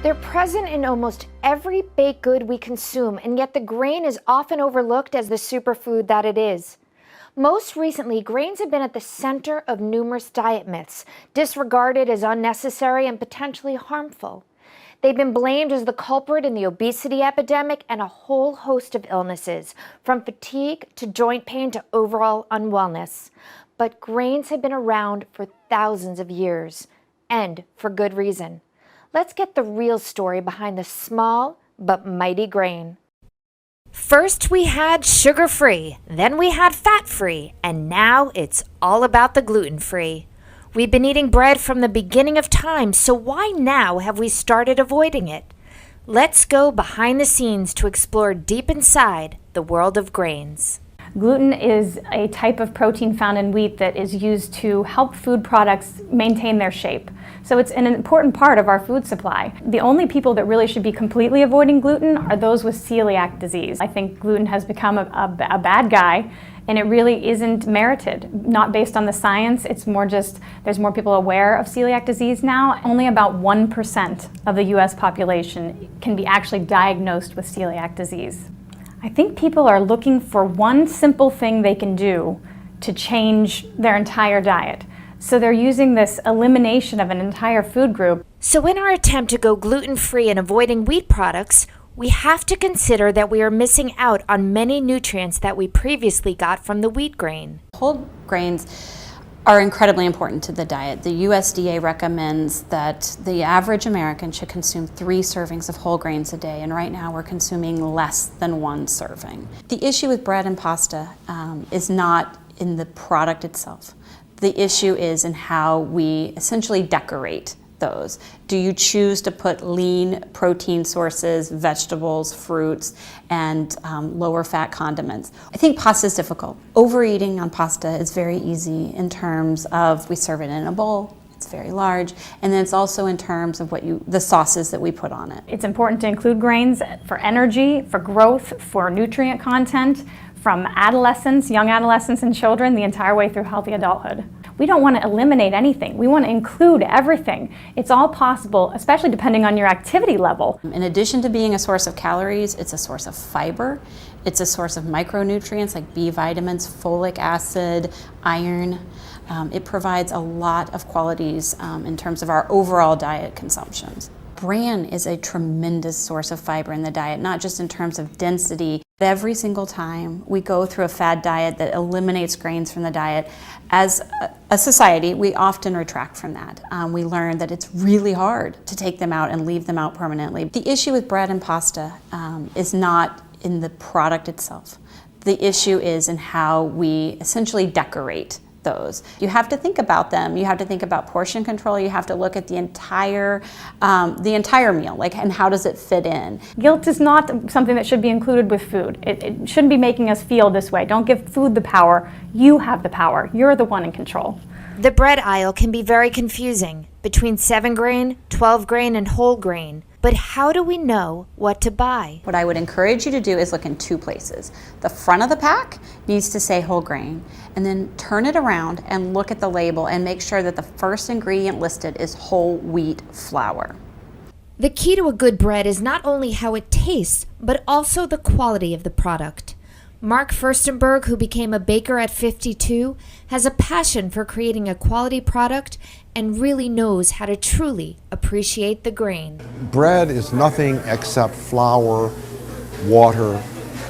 They're present in almost every baked good we consume, and yet the grain is often overlooked as the superfood that it is. Most recently, grains have been at the center of numerous diet myths, disregarded as unnecessary and potentially harmful. They've been blamed as the culprit in the obesity epidemic and a whole host of illnesses, from fatigue to joint pain to overall unwellness. But grains have been around for thousands of years, and for good reason. Let's get the real story behind the small but mighty grain. First we had sugar-free, then we had fat-free, and now it's all about the gluten-free. We've been eating bread from the beginning of time, so why now have we started avoiding it? Let's go behind the scenes to explore deep inside the world of grains. Gluten is a type of protein found in wheat that is used to help food products maintain their shape. So it's an important part of our food supply. The only people that really should be completely avoiding gluten are those with celiac disease. I think gluten has become a bad guy, and it really isn't merited. Not based on the science, it's more just there's more people aware of celiac disease now. Only about 1% of the US population can be actually diagnosed with celiac disease. I think people are looking for one simple thing they can do to change their entire diet. So they're using this elimination of an entire food group. So in our attempt to go gluten-free and avoiding wheat products, we have to consider that we are missing out on many nutrients that we previously got from the wheat grain. Whole grains are incredibly important to the diet. The USDA recommends that the average American should consume 3 servings of whole grains a day, and right now we're consuming less than 1 serving. The issue with bread and pasta is not in the product itself. The issue is in how we essentially decorate those. Do you choose to put lean protein sources, vegetables, fruits, and lower fat condiments? I think pasta is difficult. Overeating on pasta is very easy in terms of we serve it in a bowl, it's very large, and then it's also in terms of the sauces that we put on it. It's important to include grains for energy, for growth, for nutrient content, from adolescents, young adolescents and children, the entire way through healthy adulthood. We don't want to eliminate anything. We want to include everything. It's all possible, especially depending on your activity level. In addition to being a source of calories, it's a source of fiber. It's a source of micronutrients like B vitamins, folic acid, iron. It provides a lot of qualities in terms of our overall diet consumptions. Bran is a tremendous source of fiber in the diet, not just in terms of density. Every single time we go through a fad diet that eliminates grains from the diet, as a society, we often retract from that. We learn that it's really hard to take them out and leave them out permanently. The issue with bread and pasta is not in the product itself. The issue is in how we essentially decorate those. You have to think about them. You have to think about portion control. You have to look at the entire meal, and how does it fit in. Guilt is not something that should be included with food. It shouldn't be making us feel this way. Don't give food the power. You have the power. You're the one in control. The bread aisle can be very confusing between 7-grain, 12-grain, and whole grain. But how do we know what to buy? What I would encourage you to do is look in 2 places. The front of the pack needs to say whole grain, and then turn it around and look at the label and make sure that the first ingredient listed is whole wheat flour. The key to a good bread is not only how it tastes, but also the quality of the product. Mark Furstenberg, who became a baker at 52, has a passion for creating a quality product and really knows how to truly appreciate the grain. Bread is nothing except flour, water,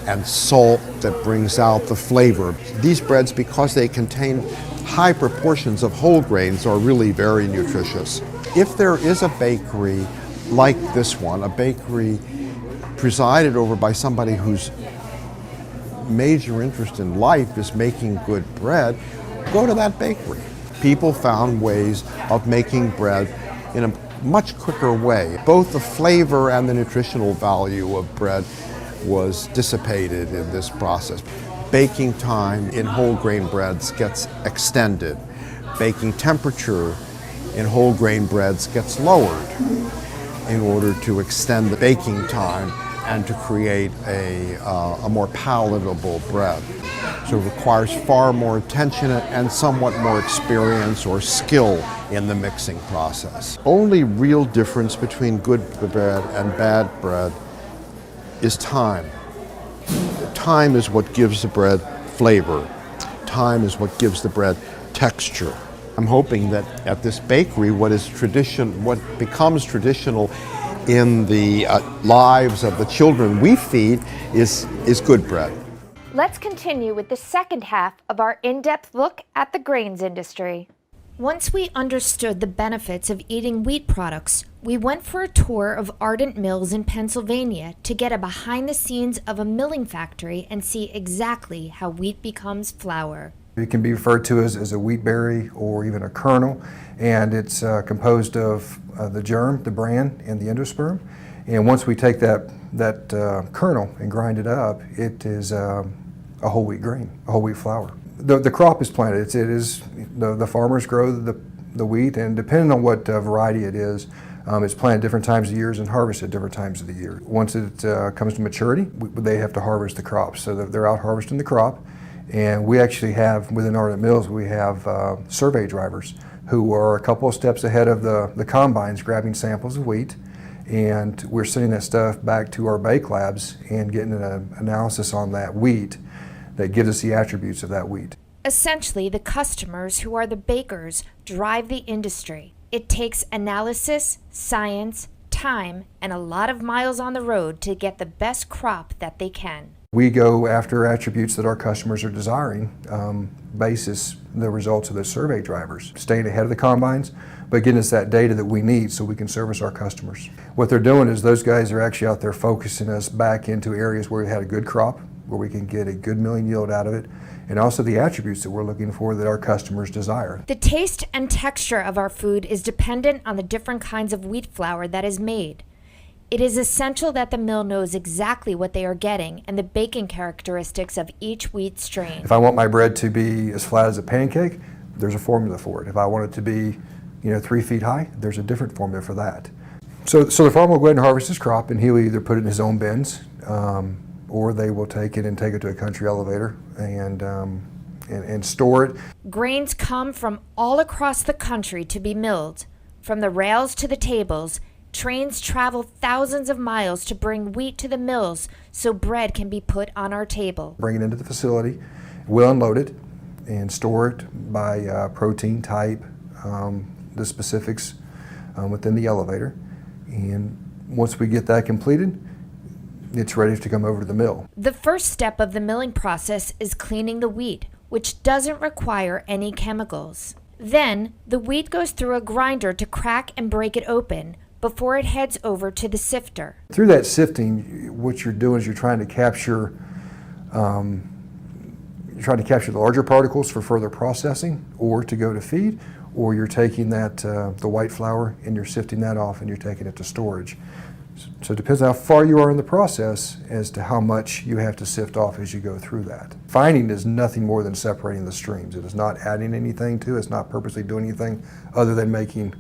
and salt that brings out the flavor. These breads, because they contain high proportions of whole grains, are really very nutritious. If there is a bakery like this one, a bakery presided over by somebody whose major interest in life is making good bread, go to that bakery. People found ways of making bread in a much quicker way. Both the flavor and the nutritional value of bread was dissipated in this process. Baking time in whole grain breads gets extended. Baking temperature in whole grain breads gets lowered in order to extend the baking time and to create a more palatable bread. So it requires far more attention and somewhat more experience or skill in the mixing process. Only real difference between good bread and bad bread is time. Time is what gives the bread flavor. Time is what gives the bread texture. I'm hoping that at this bakery, what becomes traditional in the lives of the children we feed is good bread. Let's continue with the second half of our in-depth look at the grains industry. Once we understood the benefits of eating wheat products, we went for a tour of Ardent Mills in Pennsylvania to get a behind the scenes of a milling factory and see exactly how wheat becomes flour. It can be referred to as a wheat berry or even a kernel, and it's composed of the germ, the bran, and the endosperm. And once we take that kernel and grind it up, it is a whole wheat grain, a whole wheat flour. The crop is planted. The farmers grow the wheat, and depending on what variety it is, it's planted different times of the year and harvested at different times of the year. Once it comes to maturity, they have to harvest the crop. So they're out harvesting the crop, and we actually have, within Ardent Mills, we have survey drivers who are a couple of steps ahead of the combines grabbing samples of wheat, and we're sending that stuff back to our bake labs and getting an analysis on that wheat that gives us the attributes of that wheat. Essentially, the customers, who are the bakers, drive the industry. It takes analysis, science, time, and a lot of miles on the road to get the best crop that they can. We go after attributes that our customers are desiring, basis the results of the survey drivers, staying ahead of the combines, but getting us that data that we need so we can service our customers. What they're doing is those guys are actually out there focusing us back into areas where we had a good crop, where we can get a good milling yield out of it, and also the attributes that we're looking for that our customers desire. The taste and texture of our food is dependent on the different kinds of wheat flour that is made. It is essential that the mill knows exactly what they are getting and the baking characteristics of each wheat strain. If I want my bread to be as flat as a pancake, there's a formula for it. If I want it to be 3 feet high, there's a different formula for that. So the farmer will go ahead and harvest his crop, and he'll either put it in his own bins, or they will take it to a country elevator and store it. Grains come from all across the country to be milled. From the rails to the tables, trains travel thousands of miles to bring wheat to the mills so bread can be put on our table. Bring it into the facility, we'll unload it and store it by protein type, the specifics within the elevator. And once we get that completed, it's ready to come over to the mill. The first step of the milling process is cleaning the wheat, which doesn't require any chemicals. Then, the wheat goes through a grinder to crack and break it open before it heads over to the sifter. Through that sifting, what you're doing is you're trying to capture the larger particles for further processing or to go to feed, or you're taking that the white flour and you're sifting that off and you're taking it to storage. So it depends how far you are in the process as to how much you have to sift off as you go through that. Fining is nothing more than separating the streams. It is not adding anything to it. It's not purposely doing anything other than making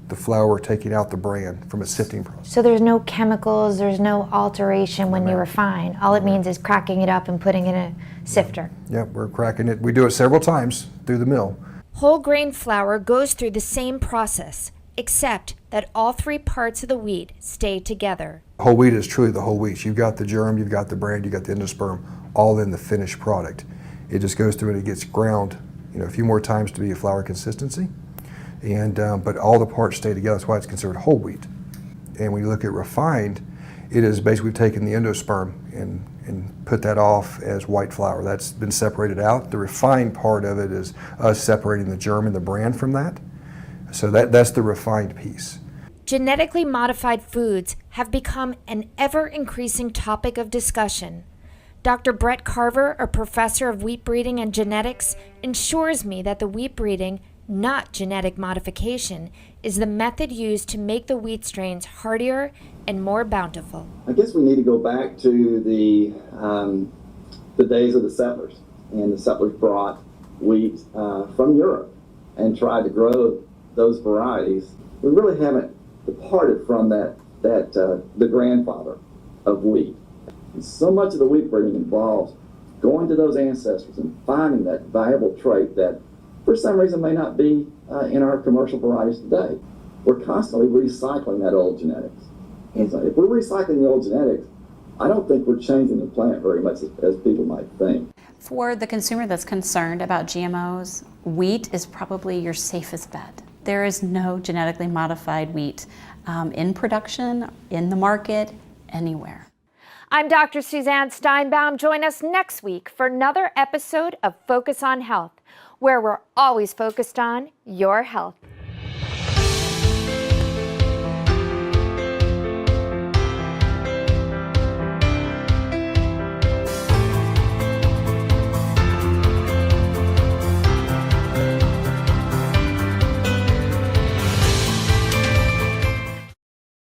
the flour, taking out the bran from a sifting process. So there's no chemicals, there's no alteration when you refine. All it means is cracking it up and putting it in a sifter. Yep, we're cracking it. We do it several times through the mill. Whole grain flour goes through the same process, except that all three parts of the wheat stay together. Whole wheat is truly the whole wheat. You've got the germ, you've got the bran, you've got the endosperm, all in the finished product. It just goes through and it gets ground, a few more times to be a flour consistency. And but all the parts stay together. That's why it's considered whole wheat. And when you look at refined, it is basically we've taken the endosperm and put that off as white flour. That's been separated out. The refined part of it is us separating the germ and the bran from that. So that's the refined piece. Genetically modified foods have become an ever-increasing topic of discussion. Dr. Brett Carver, a professor of wheat breeding and genetics, ensures me that the wheat breeding, not genetic modification, is the method used to make the wheat strains hardier and more bountiful. I guess we need to go back to the days of the settlers. And the settlers brought wheat from Europe and tried to grow those varieties. We really haven't departed from the grandfather. of wheat. And so much of the wheat breeding involves going to those ancestors and finding that valuable trait that for some reason may not be in our commercial varieties today. We're constantly recycling that old genetics. And so if we're recycling the old genetics, I don't think we're changing the plant very much as people might think. For the consumer that's concerned about GMOs, wheat is probably your safest bet. There is no genetically modified wheat in production, in the market, anywhere. I'm Dr. Suzanne Steinbaum. Join us next week for another episode of Focus on Health, where we're always focused on your health.